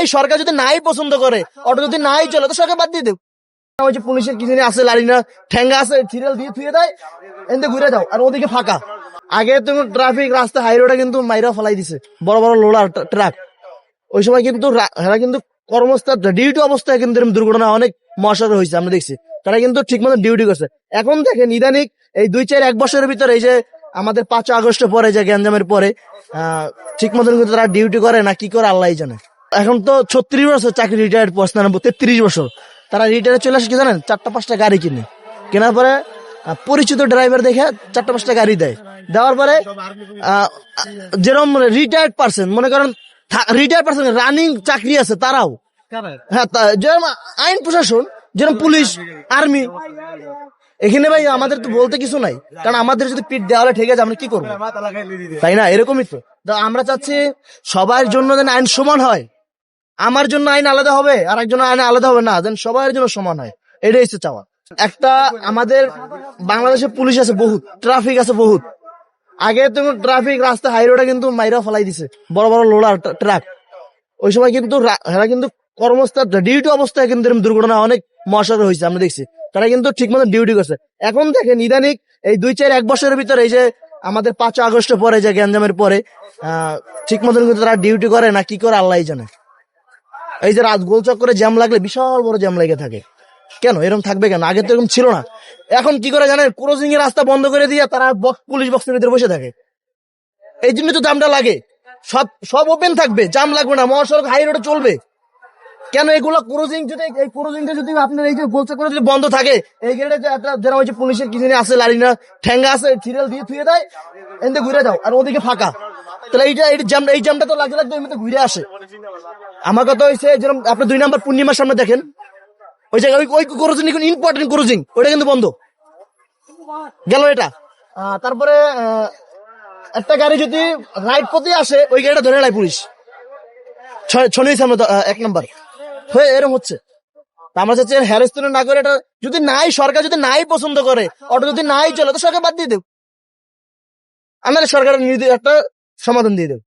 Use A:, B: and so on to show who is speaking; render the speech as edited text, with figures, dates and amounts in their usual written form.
A: এই সরকার যদি নাই পছন্দ করে, অটো যদি নাই চলে, তো সরকার বাদ দিয়ে দেব। ওই যে পুলিশের কিছু আছে, লাড়ি না ঠেঙ্গা আছে, সিরিয়াল দিয়ে থুয়ে দেয়, এনতে ঘুরে যাও, আর ওদিকে ফাঁকা। আগে তুমি ট্রাফিক রাস্তা হাই রোডে কিন্তু মাইরা ফেলাই দিছে বড় বড় লোলার ট্রাক। ওই সময় কিন্তু এরা কিন্তু কর্মস্থল ডিউটি অবস্থায় কিন্তু এরকম দুর্ঘটনা অনেক মশার হয়েছে, আমরা দেখছি। তারা কিন্তু ঠিক মতো ডিউটি করছে। এখন দেখেন ইদানিক এই 2-4-1 বছরের ভিতরে, এই যে আমাদের 5 আগস্ট পরে, যে গ্যাঞ্জামের পরে ঠিক মতন কিন্তু তারা ডিউটি করে না, কি করে আল্লাহ জানে। এখন তো 36 বছর চাকরি, রিটায়ার্ড পোস্ট 33 বছর তারা রিটায়ারে চলে আসে, কি জানেন, 4টা-5টা গাড়ি কিনে, কেনার পরে পরিচিত ড্রাইভার দেখে 4টা-5টা গাড়ি দেয়। দেওয়ার পরে যেরকম রিটায়ার্ড পার্সন, মনে করেন রিটায়ার্ড পার্সন রানিং চাকরি আছে তারাও, হ্যাঁ, যেরকম আইন প্রশাসন, যেরকম পুলিশ, আর্মি, এখানে ভাই আমাদের তো বলতে কিছু নাই, কারণ আমাদের যদি পিঠ দেওয়ালে ঠিক আছে, আমরা কি করবো, তাই না? এরকমই তো আমরা চাচ্ছি সবার জন্য যেন আইন সমান হয়। আমার জন্য আইন আলাদা হবে, আর একজন আইন আলাদা হবে না, যেন সবার জন্য সমান হয়, এটাই হচ্ছে চাওয়া। একটা আমাদের বাংলাদেশে পুলিশ আছে বহুত, ট্রাফিক আছে বহুত। আগে তুমি ট্রাফিক রাস্তা হাই রোডে কিন্তু মাইরা ফেলাই দিছে বড় বড় লোলার ট্রাক। ওই সময় কিন্তু এরা কিন্তু কর্মস্থল ডিউটি অবস্থায় কিন্তু এরকম দুর্ঘটনা অনেক মশার হয়েছে, আমরা দেখছি। তারা কিন্তু ঠিক মতো ডিউটি করছে। এখন দেখেন ইদানিক এই 2-4-1 বছরের ভিতরে, এই যে আমাদের 5 আগস্ট পরে, যে গ্যাঞ্জামের পরে ঠিক মতন কিন্তু তারা ডিউটি করে না, কি করে আল্লাহ জানে। এই যে রাত গোল চক্করে জ্যাম লাগলে বিশাল বড় জ্যাম লেগে থাকে, কেন এরকম থাকবে কেন? আগে তো এরকম ছিল না। এখন কি করে জানেন, ক্রসিং এর রাস্তা বন্ধ করে দিয়ে তারা পুলিশ বক্সের ভিতরে বসে থাকে। এই জন্য তো জামটা লাগে। সব ওপেন থাকবে, জাম লাগবে না, মহাসড়ক হাই রোডে চলবে। কেন এগুলো ক্রসিং, যদি এই ক্রসিংটা যদি আপনার এই যে গোল চক্করে যদি বন্ধ থাকে, এই গেটে যারা ওই যে পুলিশের কিছু আছে, লাড়ি না ঠেঙ্গা আছে, সিরিয়াল দিয়ে থুয়ে দেয়, এনতে ঘুরে যাও, আর ওদিকে ফাঁকা। তাহলে এই জ্যামটা তো লাগতে লাগতে এমনিতে ঘুরে আসে। আমার কথা হয়েছে, যেরকম আপনি 2 নম্বর পূর্ণিমার সামনে দেখেন, ওই জায়গায় ওই ক্রসিং ইম্পর্টেন্ট ক্রসিং, ওটা কিন্তু বন্ধ গেল এটা। তারপরে একটা গাড়ি যদি রাইট পথে আসে, ওই গাড়িটা ধরে নেয় পুলিশ, 6 সামনে 1 নম্বর হয়ে এরকম হচ্ছে। আমরা চাচ্ছি হ্যারাসমেন্ট না করে, এটা যদি নাই, সরকার যদি নাই পছন্দ করে, অটো যদি নাই চলে, তো সরকার বাদ দিয়ে দেব। আমাদের সরকার একটা সমাধান দিয়ে দেব।